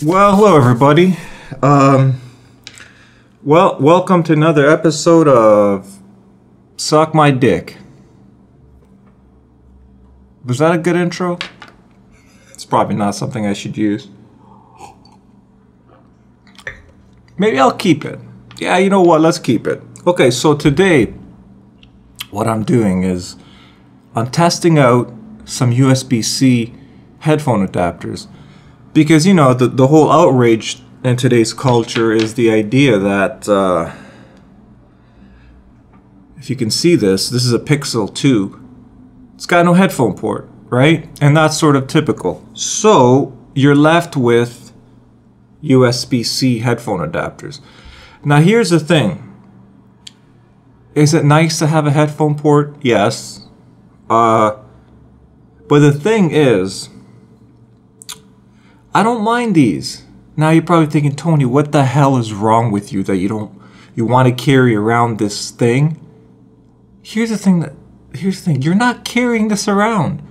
Well, hello everybody. Welcome to another episode of Suck My Dick. Was that a good intro? It's probably not something I should use. Maybe I'll keep it. Yeah, you know what? Let's keep it. Okay, so today, what I'm doing is I'm testing out some USB-C headphone adapters. Because, you know, the whole outrage in today's culture is the idea that, if you can see this is a Pixel 2. It's got no headphone port, right? And that's sort of typical. So, you're left with USB-C headphone adapters. Now, here's the thing. Is it nice to have a headphone port? Yes. But the thing is, I don't mind these. Now you're probably thinking, Tony, what the hell is wrong with you that you want to carry around this thing? Here's the thing, you're not carrying this around.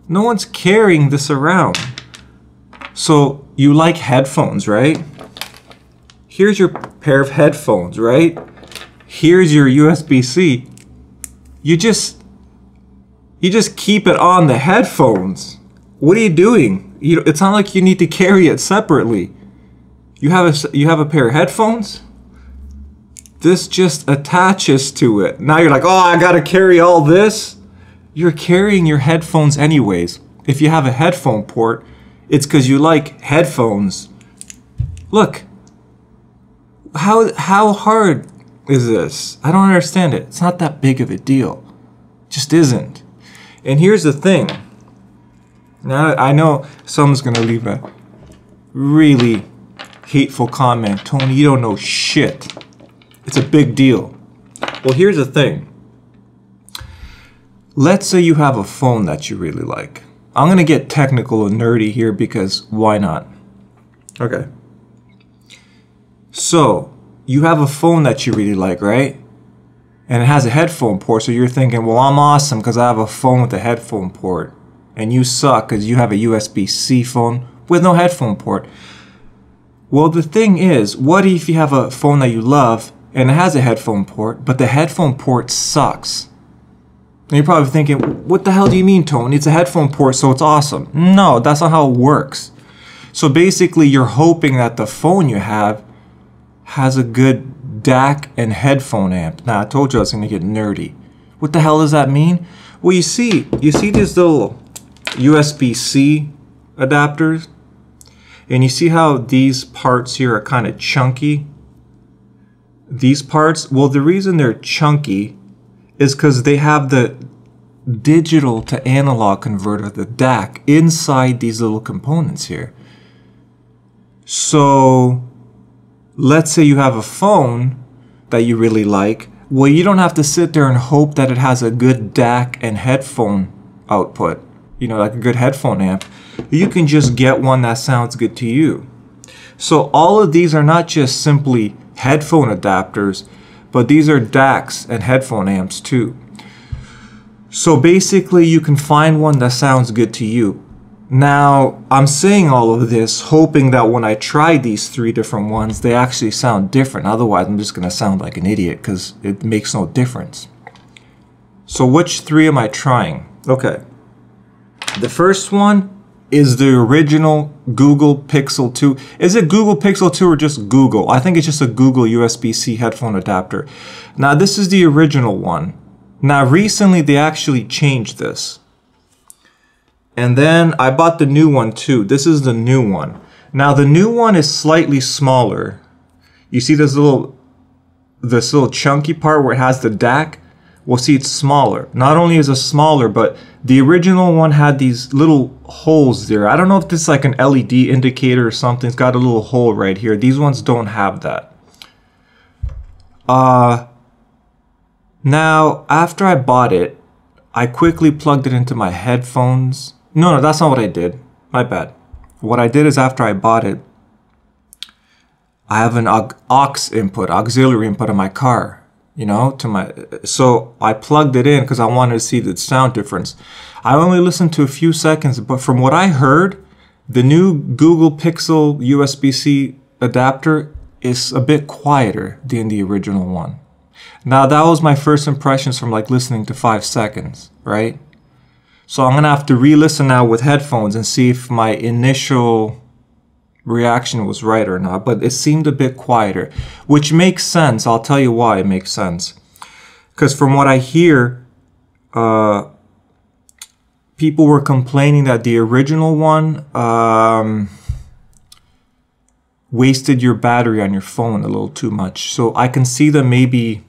No one's carrying this around. So you like headphones, right? Here's your pair of headphones, right? Here's your USB-C. You just keep it on the headphones. What are you doing? It's not like you need to carry it separately. You have a pair of headphones. This just attaches to it. Now you're like, oh, I gotta carry all this. You're carrying your headphones anyways. If you have a headphone port, it's because you like headphones. Look, how hard is this? I don't understand it. It's not that big of a deal. It just isn't. And here's the thing. Now, I know someone's going to leave a really hateful comment. Tony, you don't know shit. It's a big deal. Well, here's the thing. Let's say you have a phone that you really like. I'm going to get technical and nerdy here because why not? Okay. So, you have a phone that you really like, right? And it has a headphone port, so you're thinking, well, I'm awesome because I have a phone with a headphone port. And you suck because you have a USB-C phone with no headphone port. Well, the thing is, what if you have a phone that you love and it has a headphone port, but the headphone port sucks? And you're probably thinking, what the hell do you mean, Tony? It's a headphone port, so it's awesome. No, that's not how it works. So basically, you're hoping that the phone you have has a good DAC and headphone amp. Now, I told you I was going to get nerdy. What the hell does that mean? Well, you see these little USB-C adapters, and you see how these parts here are kind of chunky? These parts, well, the reason they're chunky is because they have the digital to analog converter, the DAC, inside these little components here. So let's say you have a phone that you really like. Well, you don't have to sit there and hope that it has a good DAC and headphone output. You know, like a good headphone amp. You can just get one that sounds good to you. So all of these are not just simply headphone adapters, but these are DACs and headphone amps too. So basically you can find one that sounds good to you. Now, I'm saying all of this hoping that when I try these 3 different ones, they actually sound different. Otherwise, I'm just going to sound like an idiot because it makes no difference. So which 3 am I trying? Okay. The first one is the original Google Pixel 2. Is it Google Pixel 2 or just Google? I think it's just a Google USB-C headphone adapter. Now, this is the original one. Now, recently, they actually changed this. And then I bought the new one too. This is the new one. Now, the new one is slightly smaller. You see this little chunky part where it has the DAC? Well, see, it's smaller. Not only is it smaller, but the original one had these little holes there. I don't know if this is like an LED indicator or something. It's got a little hole right here. These ones don't have that. Now, after I bought it, I quickly plugged it into my headphones. No, that's not what I did. My bad. What I did is after I bought it, I have an auxiliary input on my car. You know, so I plugged it in because I wanted to see the sound difference. I only listened to a few seconds, but from what I heard, The new Google Pixel USB-C adapter is a bit quieter than the original one. Now that was my first impressions from like listening to 5 seconds, right? So I'm gonna have to re-listen now with headphones and see if my initial reaction was right or not, but it seemed a bit quieter, which makes sense. I'll tell you why it makes sense. Because from what I hear, people were complaining that the original one wasted your battery on your phone a little too much. So I can see them maybe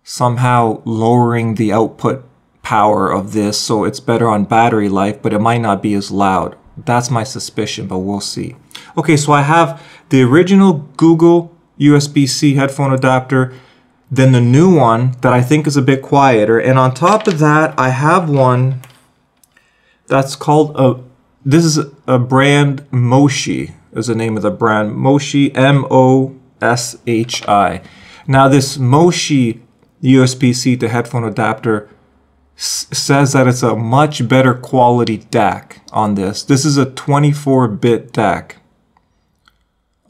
somehow lowering the output power of this so it's better on battery life, but it might not be as loud. That's my suspicion, but we'll see. Okay, so I have the original Google USB-C headphone adapter, then the new one that I think is a bit quieter, and on top of that, I have one that's called this is a brand, Moshi is the name of the brand. Moshi, M-O-S-H-I. Now this Moshi USB-C to headphone adapter says that it's a much better quality DAC on this. This is a 24-bit DAC.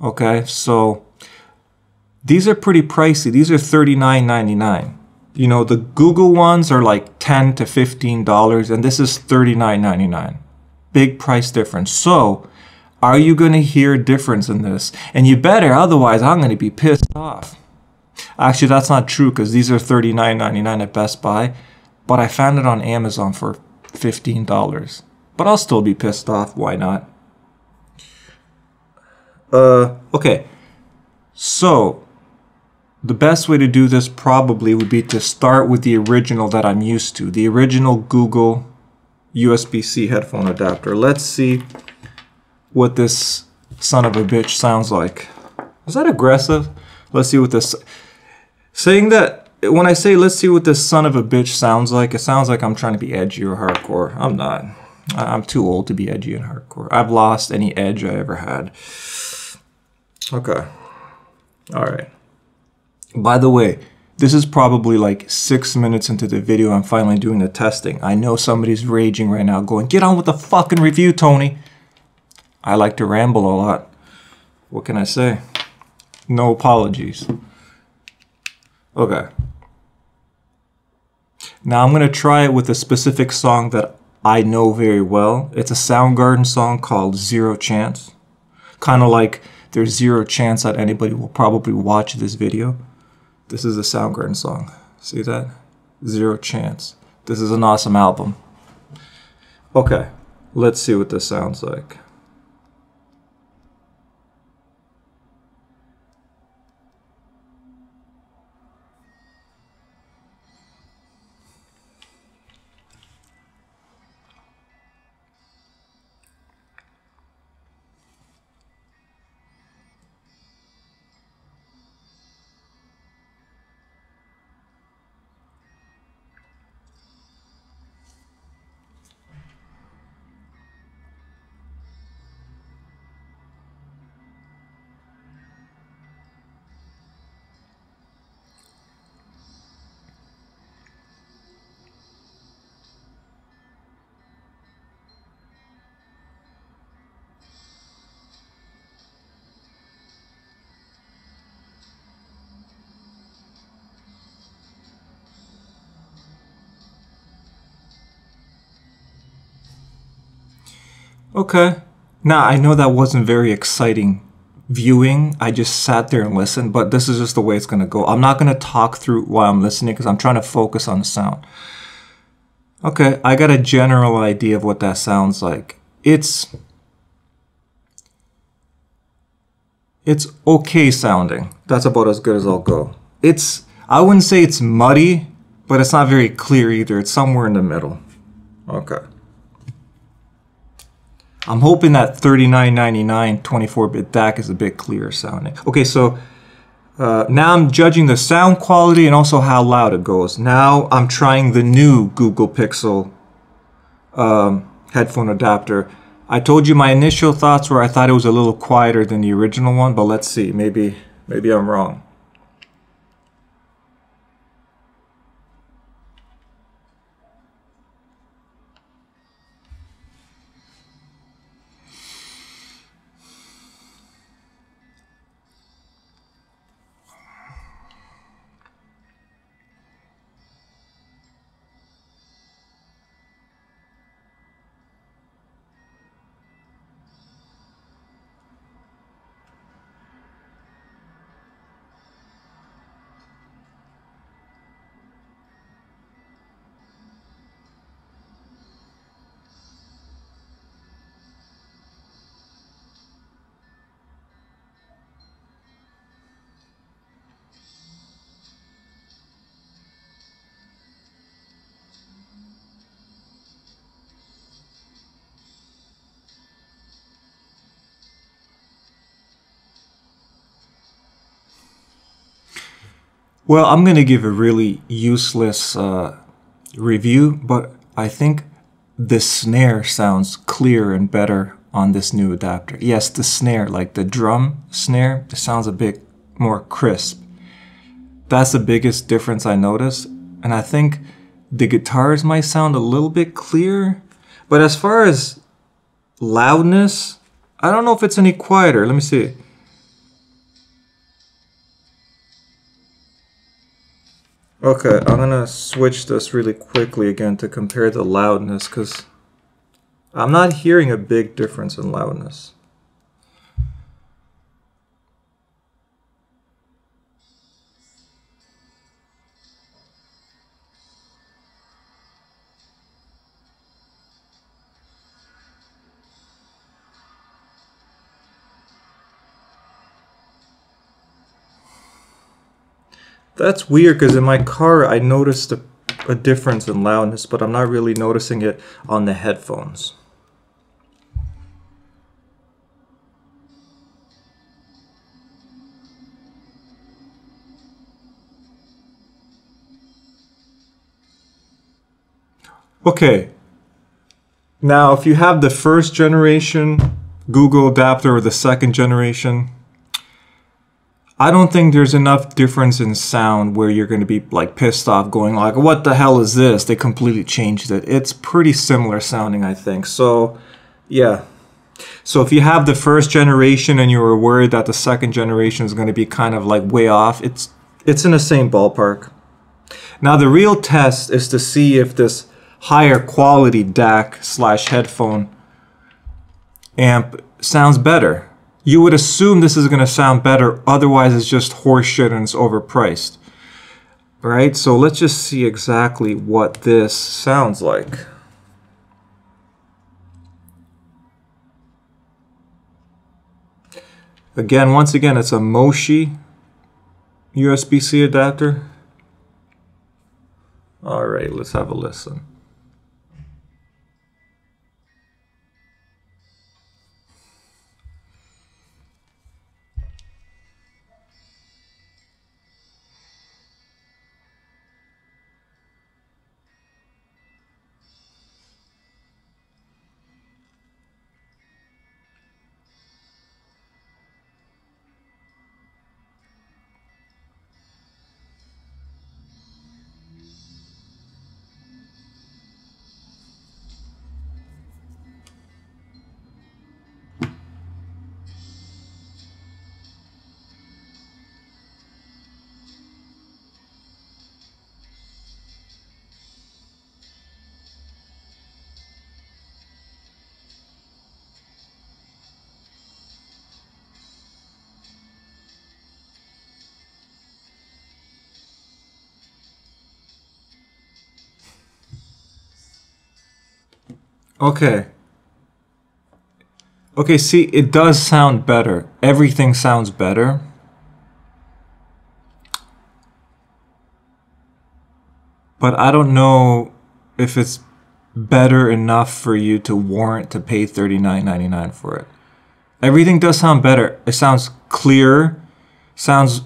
Okay, so these are pretty pricey. These are $39.99. You know, the Google ones are like $10 to $15, and this is $39.99. Big price difference. So, are you going to hear a difference in this? And you better, otherwise I'm going to be pissed off. Actually, that's not true because these are $39.99 at Best Buy. But I found it on Amazon for $15. But I'll still be pissed off. Why not? Okay. So, the best way to do this probably would be to start with the original that I'm used to. The original Google USB-C headphone adapter. Let's see what this son of a bitch sounds like. Is that aggressive? Let's see what this... Saying that... When I say let's see what this son of a bitch sounds like, it sounds like I'm trying to be edgy or hardcore. I'm not. I'm too old to be edgy and hardcore. I've lost any edge I ever had. Okay. Alright. By the way, this is probably like 6 minutes into the video. I'm finally doing the testing. I know somebody's raging right now going, get on with the fucking review, Tony. I like to ramble a lot. What can I say? No apologies. Okay. Now I'm going to try it with a specific song that I know very well. It's a Soundgarden song called Zero Chance. Kind of like there's zero chance that anybody will probably watch this video. This is a Soundgarden song. See that? Zero Chance. This is an awesome album. Okay, let's see what this sounds like. Okay. Now, I know that wasn't very exciting viewing. I just sat there and listened, but this is just the way it's going to go. I'm not going to talk through while I'm listening because I'm trying to focus on the sound. Okay, I got a general idea of what that sounds like. It's okay sounding. That's about as good as I'll go. I wouldn't say it's muddy, but it's not very clear either. It's somewhere in the middle. Okay. I'm hoping that $39.99 24-bit DAC is a bit clearer sounding. Okay, so now I'm judging the sound quality and also how loud it goes. Now I'm trying the new Google Pixel headphone adapter. I told you my initial thoughts were I thought it was a little quieter than the original one, but let's see. Maybe I'm wrong. Well, I'm going to give a really useless review, but I think the snare sounds clearer and better on this new adapter. Yes, the snare, like the drum snare, it sounds a bit more crisp. That's the biggest difference I noticed. And I think the guitars might sound a little bit clearer. But as far as loudness, I don't know if it's any quieter. Let me see. Okay, I'm gonna switch this really quickly again to compare the loudness because I'm not hearing a big difference in loudness. That's weird because in my car I noticed a difference in loudness, but I'm not really noticing it on the headphones. Okay, now if you have the first generation Google adapter or the second generation, I don't think there's enough difference in sound where you're going to be like pissed off going like, what the hell is this? They completely changed it. It's pretty similar sounding, I think. So yeah. So if you have the first generation and you were worried that the second generation is going to be kind of like way off, it's in the same ballpark. Now the real test is to see if this higher quality DAC / headphone amp sounds better. You would assume this is going to sound better, otherwise it's just horseshit and it's overpriced. Right? So let's just see exactly what this sounds like. Again, once again, it's a Moshi USB-C adapter. All right, let's have a listen. Okay. Okay, see, it does sound better. Everything sounds better. But I don't know if it's better enough for you to warrant to pay $39.99 for it. Everything does sound better. It sounds clearer, sounds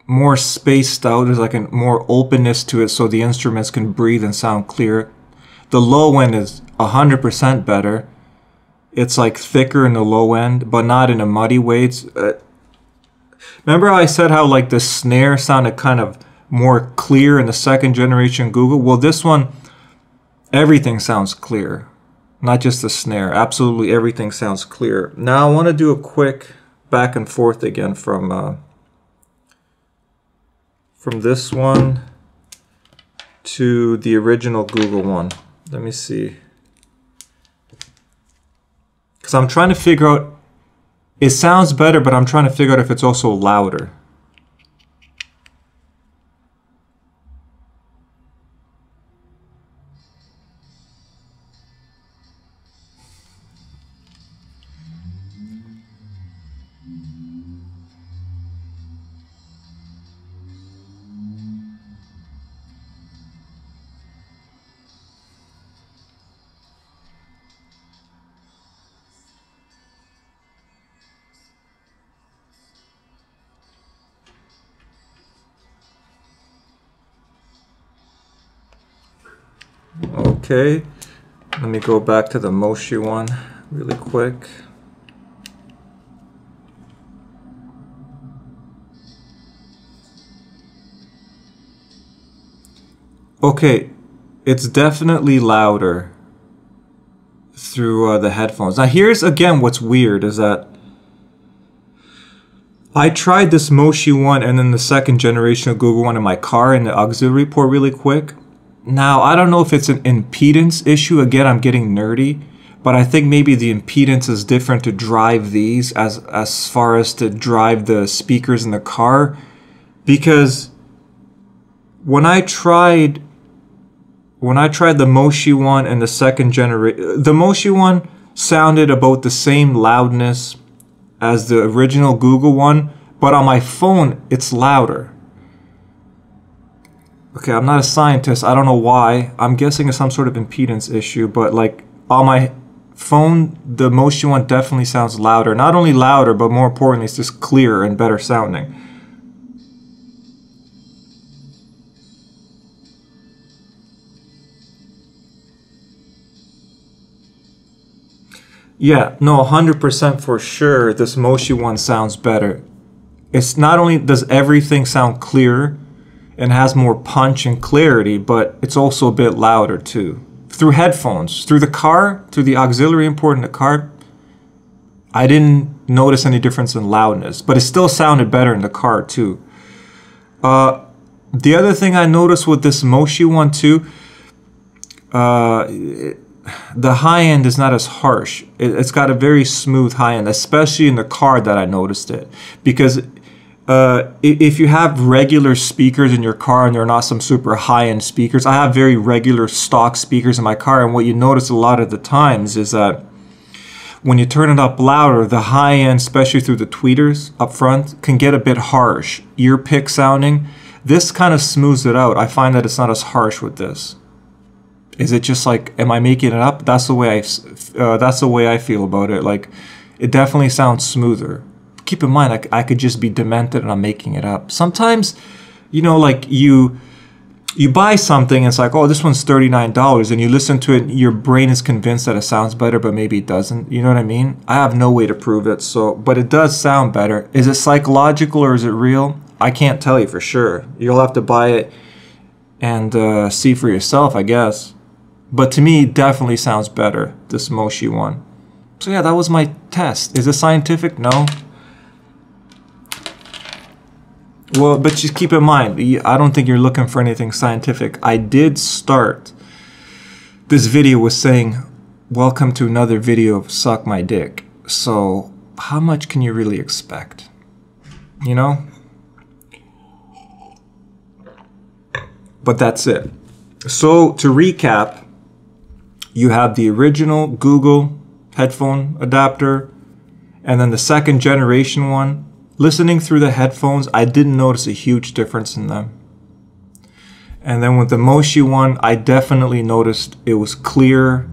more spaced out. There's like a more openness to it so the instruments can breathe and sound clear. The low end is 100% better. It's like thicker in the low end, but not in a muddy way. Remember how I said how like the snare sounded kind of more clear in the second generation Google? Well, this one, everything sounds clear. Not just the snare. Absolutely everything sounds clear. Now I want to do a quick back and forth again from this one to the original Google one. Let me see. Because I'm trying to figure out, it sounds better, but I'm trying to figure out if it's also louder. Okay, let me go back to the Moshi one really quick. Okay, it's definitely louder through the headphones. Now here's again what's weird is that I tried this Moshi one and then the second generation of Google one in my car in the auxiliary port really quick. Now I don't know if it's an impedance issue. Again, I'm getting nerdy, but I think maybe the impedance is different to drive these as far as to drive the speakers in the car, because when I tried the Moshi one and the second generation, the Moshi one sounded about the same loudness as the original Google one, but on my phone, it's louder. Okay, I'm not a scientist. I don't know why. I'm guessing it's some sort of impedance issue, but like on my phone, the Moshi one definitely sounds louder. Not only louder, but more importantly, it's just clearer and better sounding. Yeah, no, 100% for sure, this Moshi one sounds better. It's not only does everything sound clearer and has more punch and clarity, but it's also a bit louder too. Through headphones, through the car, through the auxiliary input in the car, I didn't notice any difference in loudness, but it still sounded better in the car too. The other thing I noticed with this Moshi one too, the high end is not as harsh. It's got a very smooth high end, especially in the car that I noticed it. Because if you have regular speakers in your car and they're not some super high end speakers, I have very regular stock speakers in my car, and what you notice a lot of the times is that when you turn it up louder, the high end, especially through the tweeters up front, can get a bit harsh, ear pick sounding. This kind of smooths it out. I find that it's not as harsh with this. Is it just like, am I making it up? That's the way I feel about it. Like, it definitely sounds smoother. Keep in mind, I could just be demented and I'm making it up. Sometimes, you know, like you buy something and it's like, oh, this one's $39, and you listen to it and your brain is convinced that it sounds better, but maybe it doesn't. You know what I mean? I have no way to prove it, so, but it does sound better. Is it psychological or is it real? I can't tell you for sure. You'll have to buy it and see for yourself, I guess. But to me, it definitely sounds better, this Moshi one. So yeah, that was my test. Is it scientific? No. Well, but just keep in mind, I don't think you're looking for anything scientific. I did start this video with saying, welcome to another video of Suck My Dick. So how much can you really expect? You know? But that's it. So to recap, you have the original Google headphone adapter, and then the second generation one. Listening through the headphones, I didn't notice a huge difference in them. And then with the Moshi one, I definitely noticed it was clear,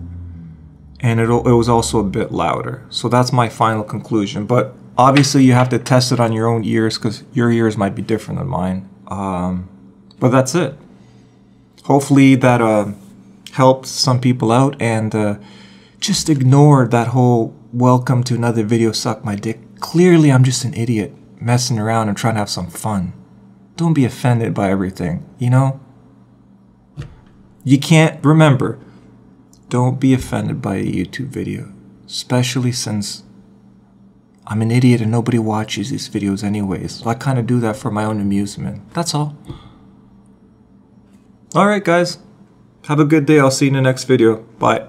and it was also a bit louder. So that's my final conclusion. But obviously you have to test it on your own ears, because your ears might be different than mine. But that's it. Hopefully that helped some people out, and just ignore that whole welcome to another video suck my dick. Clearly I'm just an idiot messing around and trying to have some fun. Don't be offended by everything, you know? You can't, remember, don't be offended by a YouTube video, especially since I'm an idiot and nobody watches these videos anyways. So I kind of do that for my own amusement. That's all. Alright guys. Have a good day. I'll see you in the next video. Bye.